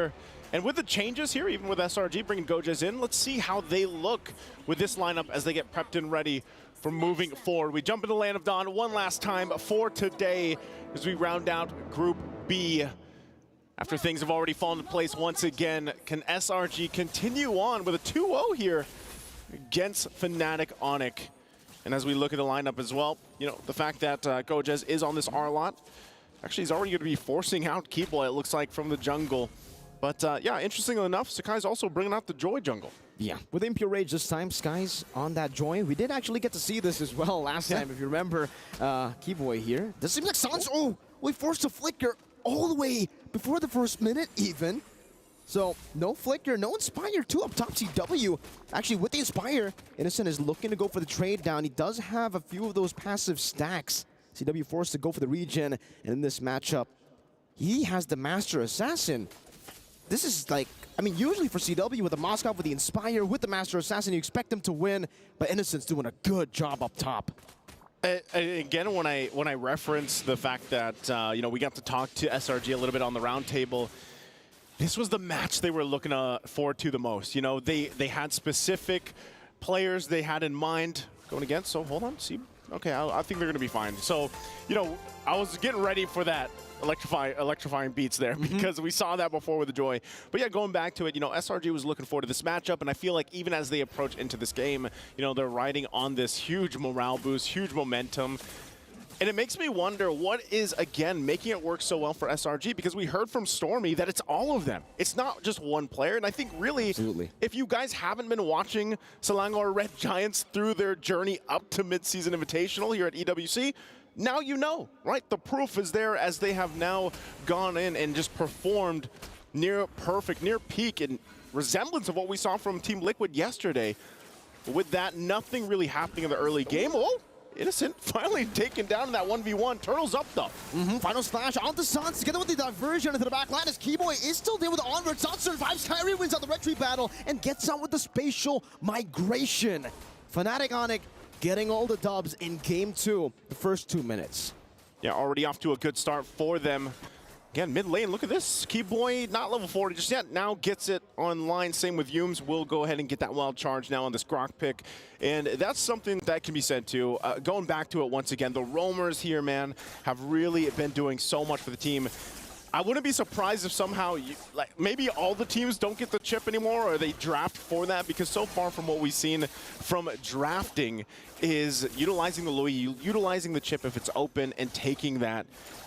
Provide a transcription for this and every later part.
here. And with the changes here, even with SRG bringing Gojes in, let's see how they look with this lineup as they get prepped and ready for moving forward. We jump into Land of Dawn one last time for today as we round out Group B. After things have already fallen into place once again, can SRG continue on with a 2-0 here against Fnatic Onic? And as we look at the lineup as well, you know, the fact that Gojes is on this R lot, actually he's already going to be forcing out Keyboy, it looks like, from the jungle. But yeah, interestingly enough, Sakai's also bringing out the Joy jungle. Yeah, with Impure Rage this time, Sky's on that Joy. We did actually get to see this as well last time, if you remember. Keyboy here. Does seem like Sans, we forced a flicker all the way before the first minute even. So no flicker, no Inspire, 2 up top CW. Actually, with the Inspire, Innocent is looking to go for the trade down. He does have a few of those passive stacks. CW forced to go for the regen, and in this matchup, he has the Master Assassin. This is like, I mean, usually for CW with the Moskov, with the Inspire, with the Master Assassin, you expect them to win, but Innocent's doing a good job up top. Again, when I reference the fact that you know, we got to talk to SRG a little bit on the roundtable, this was the match they were looking forward to the most. You know, they had specific players they had in mind going against. So hold on, see, okay, I think they're going to be fine. So, you know, I was getting ready for that electrifying beats there because we saw that before with the Joy. But yeah, going back to it, you know, SRG was looking forward to this matchup, and I feel like even as they approach into this game, you know, they're riding on this huge morale boost, huge momentum. And it makes me wonder what is, again, making it work so well for SRG, because we heard from Stormy that it's all of them. It's not just one player. And I think really, if you guys haven't been watching Selangor Red Giants through their journey up to mid-season invitational here at EWC, now you know, right? The proof is there as they have now gone in and just performed near perfect, near peak, in resemblance of what we saw from Team Liquid yesterday. With that, nothing really happening in the early game. Oh, Innocent finally taken down in that 1v1. Turtles up though. Final splash onto Sans together with the diversion into the back line as Keyboy is still there with the onward. Sans survives, Kyrie wins out the retreat battle and gets out with the spatial migration. Fnatic Onic getting all the dubs in game 2, the first 2 minutes. Yeah, already off to a good start for them. Again, mid lane, look at this. Keyboy, not level 40 just yet, now gets it online. Same with Yumes. We'll go ahead and get that wild charge now on this Grok pick. And that's something that can be said too. Going back to it once again, the roamers here, man, have really been doing so much for the team. I wouldn't be surprised if somehow, like, maybe all the teams don't get the chip anymore, or they draft for that, because so far from what we've seen from drafting is utilizing the Louis, utilizing the chip if it's open, and taking that.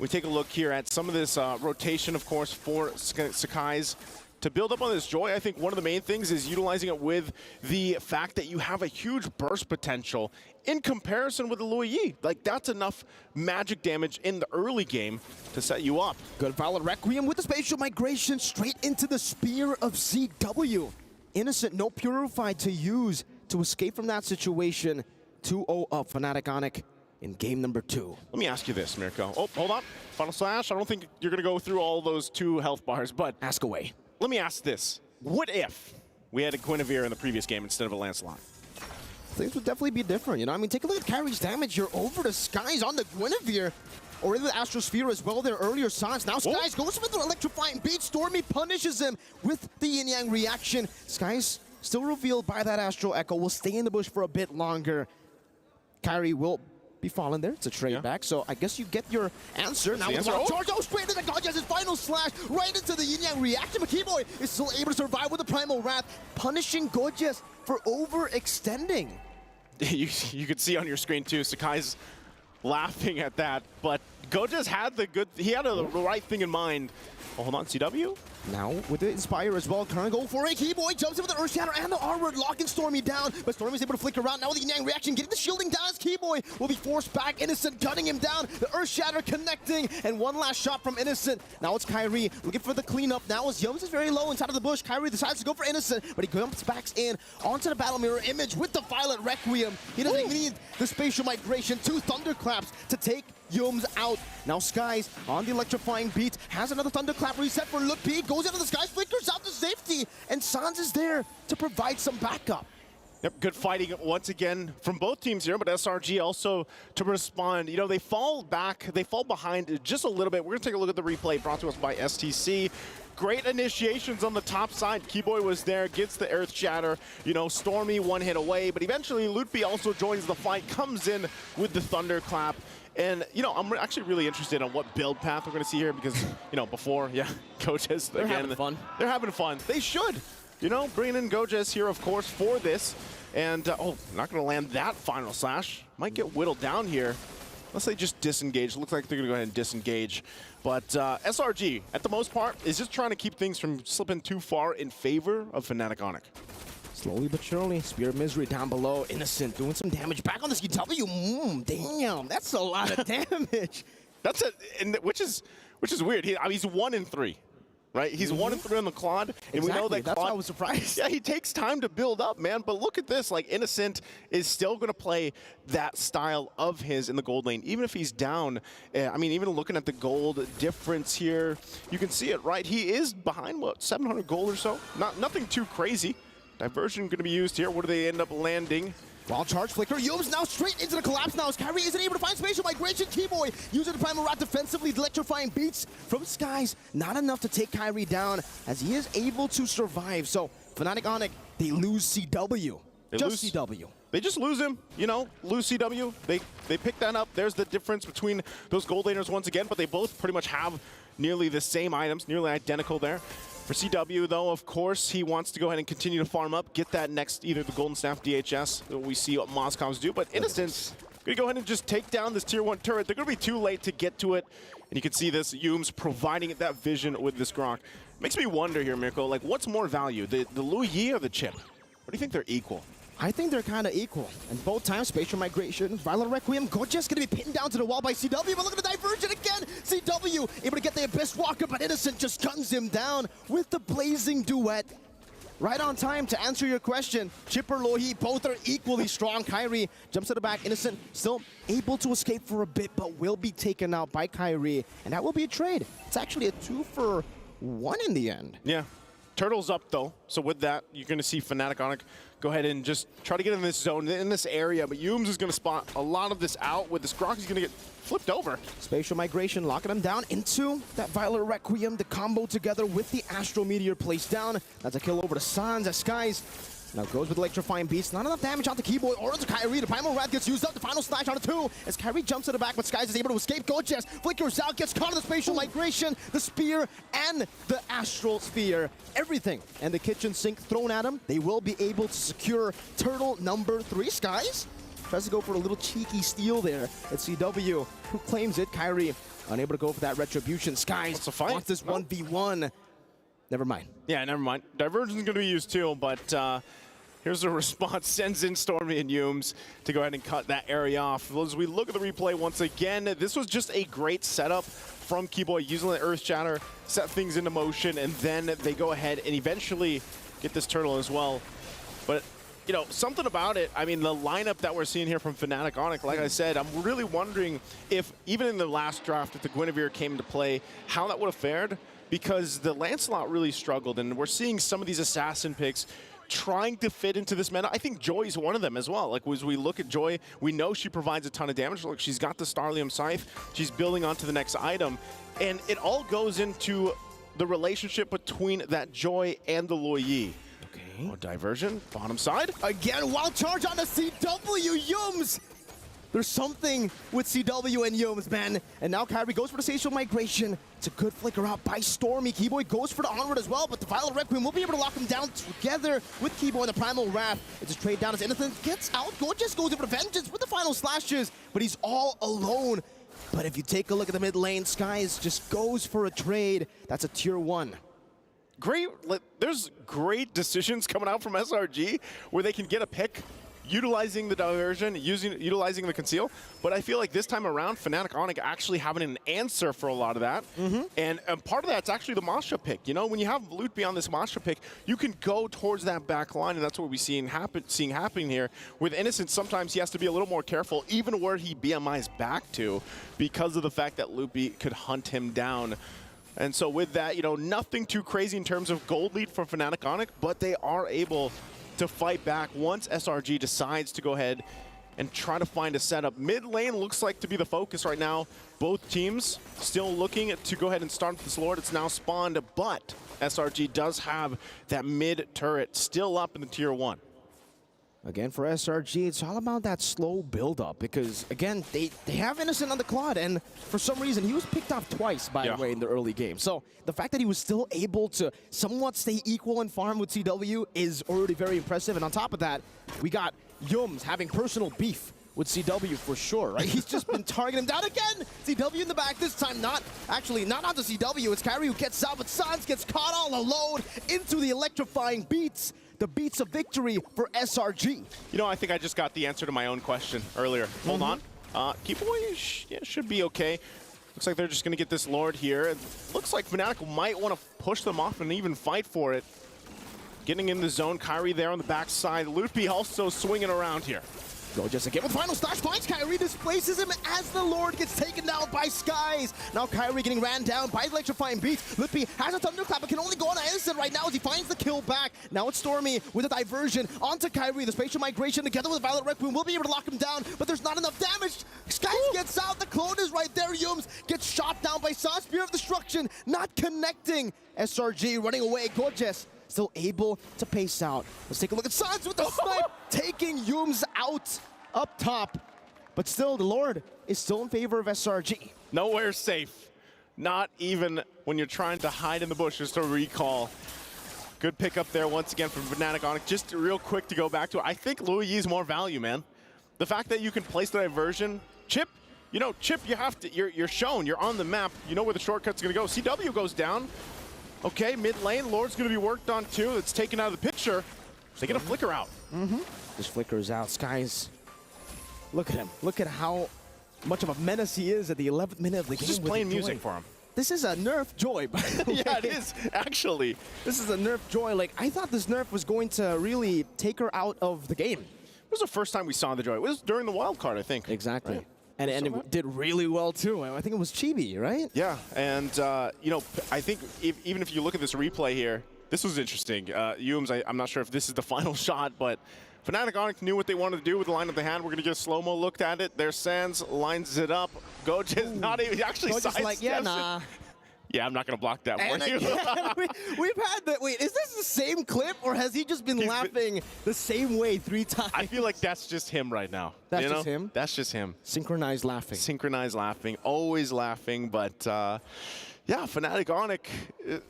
We take a look here at some of this rotation, of course, for Sakai's. To build up on this Joy, I think one of the main things is utilizing it with the fact that you have a huge burst potential in comparison with the Louis Yi. Like, that's enough magic damage in the early game to set you up. Good Violet Requiem with the spatial migration straight into the Spear of CW. Innocent, no Purify to use to escape from that situation. 2-0 up, Fnatic Onic in game number 2. Let me ask you this, Mirko. Oh, hold on. Final slash. I don't think you're going to go through all those 2 health bars, but ask away. Let me ask this. What if we had a Guinevere in the previous game instead of a Lancelot? Things would definitely be different, you know? I mean, take a look at Kyrie's damage. You're over the Skies on the Guinevere. Or in the Astrosphere as well there earlier. Sans now Skies goes for the electrifying beat. Stormy punishes him with the yin yang reaction. Skies still revealed by that Astral Echo. Will stay in the bush for a bit longer. Kyrie will be falling there. It's a trade back, so I guess you get your answer. Now with the charge, straight into Gojes, his final slash, right into the yin yang reaction. But Keyboy is still able to survive with the Primal Wrath, punishing Gojes for overextending. You can see on your screen too, Sakai's laughing at that, but Gojes had the right thing in mind. Oh, hold on, CW? Now with the Inspire as well, trying to go for it. Keyboy jumps in with the Earth Shatter and the R-Word, locking Stormy down, but Stormy's able to flicker around. Now with the Yang reaction, getting the shielding down as Keyboy will be forced back. Innocent gunning him down. The Earth Shatter connecting, and one last shot from Innocent. Now it's Kyrie looking for the cleanup. Now as Yumes is very low inside of the bush, Kyrie decides to go for Innocent, but he jumps back in onto the Battle Mirror image with the Violet Requiem. He doesn't even need the spatial migration. 2 Thunderclaps to take Yumes out. Now Skies on the electrifying beat, has another Thunderclap reset for Look P, goes into the Skies, flickers out to safety, and Sans is there to provide some backup. Yep, good fighting once again from both teams here, but SRG also to respond. You know, they fall back, they fall behind just a little bit. We're going to take a look at the replay brought to us by STC. Great initiations on the top side. Keyboy was there, gets the Earth Shatter. You know, Stormy one hit away, but eventually Lutby also joins the fight, comes in with the Thunderclap. And, you know, I'm actually really interested on what build path we're going to see here because, you know, before, yeah, Gojes, They're again. having fun. They're having fun. They should. You know, bringing in Gojes here, of course, for this. And, oh, not going to land that final slash. Might get whittled down here. Unless they just disengage. Looks like they're going to go ahead and disengage. But SRG, at the most part, is just trying to keep things from slipping too far in favor of Fnatic Onic. Slowly but surely, Spear of Misery down below. Innocent doing some damage. Back on the CW. Damn, that's a lot of damage. That's it, and which is weird. I mean, he's 1 in 3. Right, he's 1 in 3 on the Claude, and Exactly. we know that that's Claude, why I was surprised. Yeah, he takes time to build up, man. But look at this, like Innocent is still going to play that style of his in the gold lane, even if he's down. I mean, even looking at the gold difference here, you can see it, right? He is behind what 700 gold or so. Nothing too crazy. Diversion going to be used here. What do they end up landing? Wild charge flicker. Yums now straight into the collapse now as Kyrie isn't able to find spatial migration. Keyboy using the primal wrap defensively. The electrifying beats from Skies. Not enough to take Kyrie down as he is able to survive. So Fnatic Onic, they lose CW. CW. They just lose him, you know, lose CW. They pick that up. There's the difference between those gold laners once again, but they both pretty much have nearly the same items, nearly identical there. For CW, though, of course, he wants to go ahead and continue to farm up, get that next, either the Golden Staff DHS, we see what Moscow's do, but Innocent's going to go ahead and just take down this Tier 1 turret. They're going to be too late to get to it, and you can see this, Yums providing it that vision with this Grok. Makes me wonder here, Mirko, like, what's more value, the Lu Yi or the chip? Or do you think they're equal? I think they're kind of equal. And both times, spatial migration, Violent Requiem, Gojes going to be pinned down to the wall by CW, but look at the diversion again! CW able to get the Abyss Walker, but Innocent just guns him down with the Blazing Duet. Right on time to answer your question. Chipper, Lohi, both are equally strong. Kyrie jumps to the back. Innocent still able to escape for a bit, but will be taken out by Kyrie. And that will be a trade. It's actually a 2-for-1 in the end. Yeah. Turtle's up, though. So with that, you're going to see Fnatic Onic go ahead and just try to get in this zone, in this area. But Yums is going to spot a lot of this out. With this Grok, he's going to get flipped over. Spatial migration, locking him down into that Violent Requiem. The combo together with the Astro Meteor placed down. That's a kill over to Sans as Skies now goes with electrifying beats. Not enough damage on the Keyboy or to Kyrie. The Primal Wrath gets used up. The final slash on a 2 as Kyrie jumps to the back, but Skies is able to escape. Gojes flickers out, gets caught in the spatial migration. The spear and the Astral Sphere. Everything and the kitchen sink thrown at him. They will be able to secure turtle number 3. Skies tries to go for a little cheeky steal there at CW, who claims it. Kyrie unable to go for that retribution. Skies wants this 1v1. Never mind. Yeah, never mind. Diversion's going to be used too, but here's the response. Sends in Stormy and Yums to go ahead and cut that area off. As we look at the replay once again, this was just a great setup from Keyboy using the Earth Shatter, set things into motion, and then they go ahead and eventually get this turtle as well. But, you know, something about it, I mean, the lineup that we're seeing here from Fnatic Onic, like I said, I'm really wondering if, even in the last draft, if the Guinevere came into play, how that would have fared. Because the Lancelot really struggled, and we're seeing some of these assassin picks trying to fit into this meta. I think Joy's one of them as well. Like, as we look at Joy, we know she provides a ton of damage. Look, she's got the Starlium Scythe. She's building onto the next item. And it all goes into the relationship between that Joy and the Lu Yi. Okay. Oh, diversion, bottom side. Again, wild charge on the CW, Yums! There's something with CW and Yums, man. And now Kyrie goes for the spatial migration. It's a good flicker out by Stormy. Keyboy goes for the onward as well, but the Violent Requiem will be able to lock him down together with Keyboy and the Primal Wrath. It's a trade down as Innocent gets out. Gojes goes in for the vengeance with the final slashes, but he's all alone. But if you take a look at the mid lane, Skies just goes for a trade. That's a tier 1. Great, there's great decisions coming out from SRG where they can get a pick, utilizing the diversion, utilizing the conceal, but I feel like this time around, Fnatic Onic actually having an answer for a lot of that. And part of that's actually the Masha pick. You know, when you have loot beyond this Masha pick, you can go towards that back line, and that's what we're seeing happening here. With Innocent, sometimes he has to be a little more careful, even where he BMIs back to, because of the fact that Loopy could hunt him down. And so with that, you know, nothing too crazy in terms of gold lead for Fnatic Onic, but they are able to fight back once SRG decides to go ahead and try to find a setup. Mid lane looks like to be the focus right now. Both teams still looking to go ahead and start this Lord. It's now spawned, but SRG does have that mid turret still up in the tier 1. Again, for SRG, it's all about that slow build-up because, again, they have Innocent on the Claude, and for some reason, he was picked off twice, by the way, in the early game. So the fact that he was still able to somewhat stay equal in farm with CW is already very impressive. And on top of that, we got Yums having personal beef with CW for sure, right? He's just been targeting him down again. CW in the back this time, not onto CW. It's Kyrie who gets out, but Sans gets caught all alone into the electrifying beats. The beats of victory for SRG. You know, I think I just got the answer to my own question earlier. Hold on. Keep away should be okay. Looks like they're just going to get this Lord here. It looks like Fnatic might want to push them off and even fight for it. Getting in the zone, Kyrie there on the backside. Loopy also swinging around here. Go just again with final slash, finds Kyrie, displaces him as the Lord gets taken down by Skies. Now Kyrie getting ran down by the electrifying beats. Lippy has a thunderclap, but can only go on Innocent right now as he finds the kill back. Now it's Stormy with a diversion onto Kyrie. The spatial migration together with Violet Rec Boom will be able to lock him down, but there's not enough damage. Skies gets out, the clone is right there. Yums gets shot down by Sans. Spear of Destruction, not connecting. SRG running away. Gorgeous still able to pace out. Let's take a look at Sans with the snipe, taking Yums out up top. But still, the Lord is still in favor of SRG. Nowhere safe. Not even when you're trying to hide in the bushes to recall. Good pickup there once again from Fnatic Onic. Just real quick to go back to it. I think Louis is more value, man. The fact that you can place the diversion. Chip, you know, Chip, you have to, you're shown, you're on the map. You know where the shortcut's gonna go. CW goes down. Okay, mid lane, Lord's gonna be worked on too. It's taken out of the picture. They get a flicker out. Just flickers out. Skies, look at him. Look at how much of a menace he is at the 11th minute of the game. Just playing music for him. This is a nerf Joy, by the way. Yeah, it is, actually. This is a nerf Joy. Like, I thought this nerf was going to really take her out of the game. It was the first time we saw the Joy. It was during the wild card, I think. Exactly. Right? And it did really well, too. I think it was Chibi, right? Yeah, and, you know, I think even if you look at this replay here, this was interesting. Yums, I'm not sure if this is the final shot, but Fnatic Onic knew what they wanted to do with the lineup they had. We're going to get a slow-mo looked at it. There's Sans, lines it up. Goja's not even, actually Goja's like, yeah, nah. Yeah, I'm not going to block that for you. We've had that. Wait, is this the same clip, or has he just been laughing the same way 3 times? I feel like that's just him right now. That's just him? That's just him. Synchronized laughing. Synchronized laughing. Always laughing, but yeah, Fnatic Onic,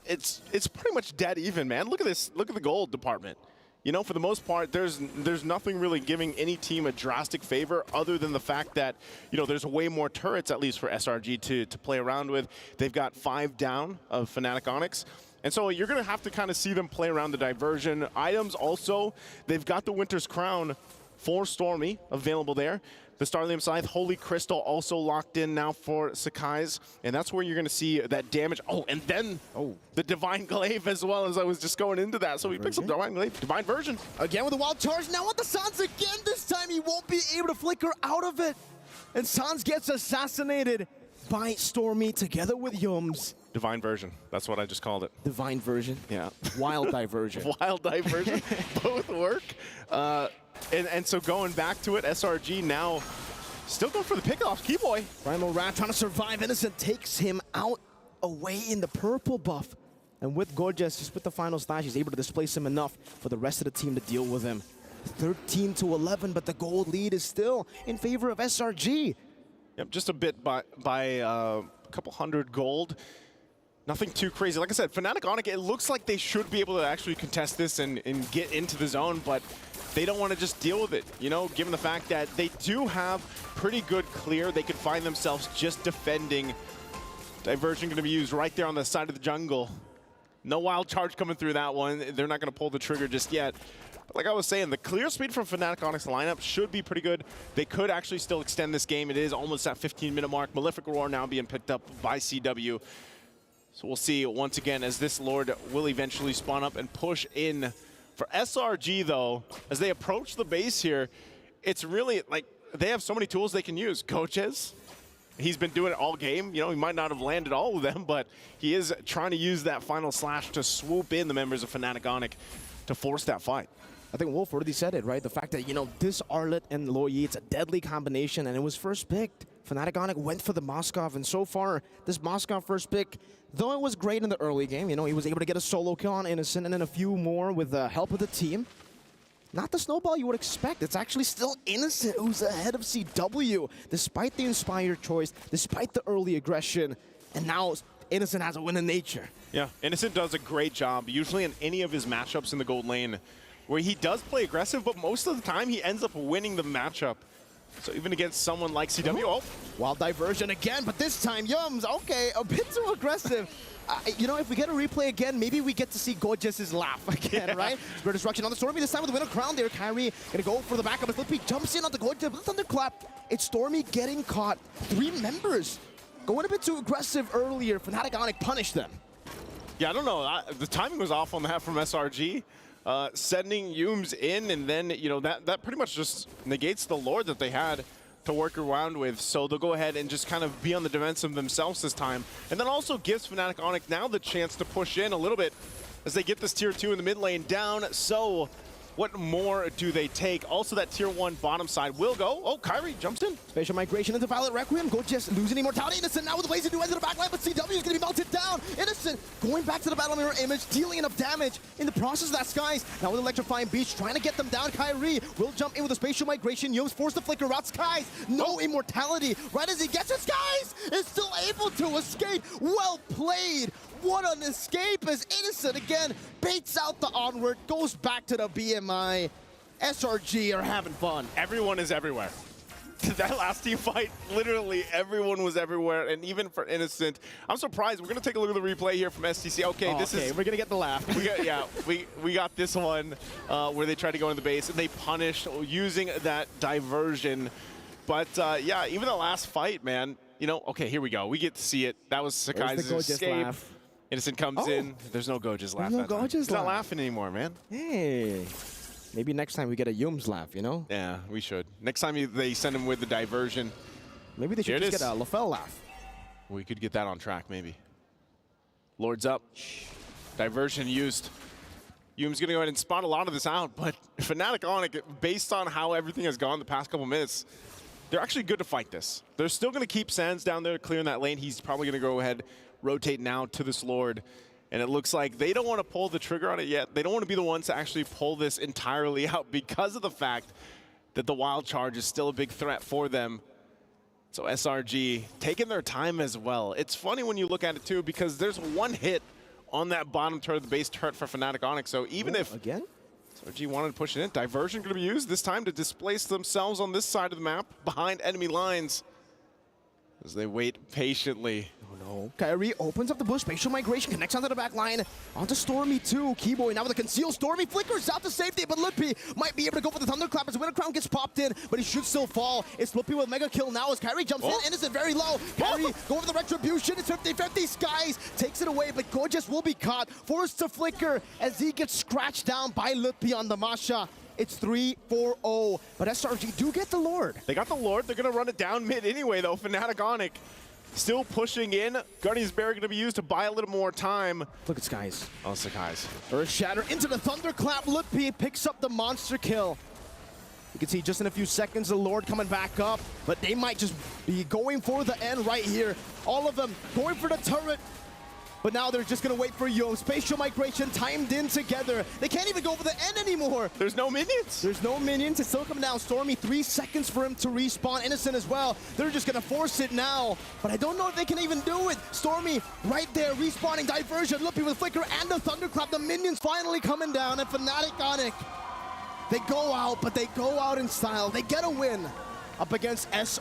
it's pretty much dead even, man. Look at this. Look at the gold department. You know, for the most part, there's nothing really giving any team a drastic favor other than the fact that, you know, there's way more turrets, at least for SRG, to play around with. They've got 5 down of Fnatic Onics. And so you're going to have to kind of see them play around the diversion. Items also, they've got the Winter's Crown for Stormy available there. The Starlium Scythe, Holy Crystal also locked in now for Sakai's. And that's where you're going to see that damage. Oh, and then the Divine Glaive as well, as I was just going into that. So he picks up Divine Glaive, Divine Version. Again with the wild charge. Now with the Sans again. This time he won't be able to flicker out of it. And Sans gets assassinated by Stormy together with Yums. Divine Version. That's what I just called it. Divine Version. Yeah. Wild Diversion. Wild Diversion. Both work. And so going back to it, SRG now still going for the pickoff. Keyboy. Primal Rat trying to survive. Innocent takes him out away in the purple buff. And with Gorgeous, just with the final slash, he's able to displace him enough for the rest of the team to deal with him. 13-11, but the gold lead is still in favor of SRG. Yep, just a bit by a couple hundred gold. Nothing too crazy. Like I said, Fnatic Onic, it looks like they should be able to actually contest this and get into the zone, but they don't want to just deal with it, you know, given the fact that they do have pretty good clear. They could find themselves just defending. Diversion going to be used right there on the side of the jungle. No wild charge coming through that one. They're not going to pull the trigger just yet. But like I was saying, the clear speed from Fnatic Onic's lineup should be pretty good. They could actually still extend this game. It is almost that 15-minute mark. Malefic Roar now being picked up by CW. So we'll see once again as this Lord will eventually spawn up and push in. For SRG, though, as they approach the base here, it's really like they have so many tools they can use. Coaches, he's been doing it all game. You know, he might not have landed all of them, but he is trying to use that final slash to swoop in the members of Fnatic Onic to force that fight. I think Wolf already said it, right? The fact that, you know, this Arlet and Loyi, it's a deadly combination, and it was first picked. Fnatic Onic went for the Moskov, and so far, this Moskov first pick, though it was great in the early game, you know, he was able to get a solo kill on Innocent and then a few more with the help of the team. Not the snowball you would expect. It's actually still Innocent who's ahead of CW, despite the inspired choice, despite the early aggression, and now Innocent has a win in nature. Yeah, Innocent does a great job, usually in any of his matchups in the gold lane, where he does play aggressive, but most of the time he ends up winning the matchup. So even against someone like CW, oh. Wild diversion again, but this time Yums, okay, a bit too aggressive. You know, if we get a replay again, maybe we get to see Gorgeous' laugh again, right? Great destruction on the Stormy, this time with the winner crown there. Kyrie gonna go for the backup as Flippy jumps in on the Gorgeous with the thunderclap. It's Stormy getting caught. 3 members going a bit too aggressive earlier. Fnatic Onic punished them. Yeah, I don't know. The timing was off on that from SRG. Sending Yums in, and then, you know, that pretty much just negates the Lord that they had to work around with. So they'll go ahead and just kind of be on the defensive themselves this time. And then also gives Fnatic Onic now the chance to push in a little bit as they get this tier 2 in the mid lane down. So what more do they take? Also, that tier 1 bottom side will go. Oh, Kyrie jumps in. Spatial migration into Violet Requiem. Gorgeous losing immortality. Innocent now with the Blaze into the backline, but CW is going to be melted down. Innocent going back to the battle mirror image, dealing enough damage in the process of that Skies. Now with Electrifying Beach, trying to get them down. Kyrie will jump in with a spatial migration. Yo's forced to flicker out. Skies, no immortality. Right as he gets it, Skies is still able to escape. Well played. What an escape as Innocent again baits out the onward, goes back to the BMI. SRG are having fun. Everyone is everywhere. That last team fight, literally everyone was everywhere, and even for Innocent. I'm surprised. We're going to take a look at the replay here from STC. Okay, this is... we're going to get the laugh. we got this one where they tried to go into the base, and they punished using that diversion. But, yeah, even the last fight, man, you know, okay, here we go. We get to see it. That was Sakai's escape. Laugh. Innocent comes in. There's no Goja's laugh. No Goja's He's not laugh. laughing anymore, man. Hey. Maybe next time we get a Yums laugh, you know? Yeah, we should. Next time they send him with the diversion. Maybe they should just get a LaFell laugh. We could get that on track, maybe. Lord's up. Diversion used. Yum's going to go ahead and spot a lot of this out, but Fnatic Onic, based on how everything has gone the past couple minutes, they're actually good to fight this. They're still going to keep Sands down there clearing that lane. He's probably going to go ahead, rotate now to this Lord. And it looks like they don't want to pull the trigger on it yet. They don't want to be the ones to actually pull this entirely out because of the fact that the wild charge is still a big threat for them. So SRG taking their time as well. It's funny when you look at it too, because there's one hit on that bottom turret of the base turret for Fnatic Onic. So even if again SRG wanted to push it in, diversion going to be used this time to displace themselves on this side of the map behind enemy lines as they wait patiently. Oh no. Kyrie opens up the bush, spatial migration, connects onto the back line, onto Stormy too. Keyboy now with a conceal. Stormy flickers out to safety, but Lippy might be able to go for the thunderclap as Winter Crown gets popped in, but he should still fall. It's Lippy with mega kill now as Kyrie jumps in. Innocent very low. Kyrie going for the retribution. It's 50-50. Skies takes it away, but Gorgeous will be caught, forced to flicker as he gets scratched down by Lippy on the Masha. It's 3-4-0, but SRG do get the Lord. They got the Lord. They're going to run it down mid anyway, though. Fnatic Onic still pushing in. Guardian's Barrier going to be used to buy a little more time. Look at Skies. Oh, Sakai's. Earth Shatter into the Thunderclap. Lippy picks up the monster kill. You can see just in a few seconds the Lord coming back up, but they might just be going for the end right here. All of them going for the turret. But now they're just going to wait for Yo. Spatial migration timed in together. They can't even go for the end anymore. There's no minions. There's no minions. It's still coming down. Stormy, 3 seconds for him to respawn. Innocent as well. They're just going to force it now. But I don't know if they can even do it. Stormy right there, respawning. Diversion. Lippy with Flicker and the Thunderclap. The minions finally coming down. And Fnatic Onic, they go out, but they go out in style. They get a win up against SR.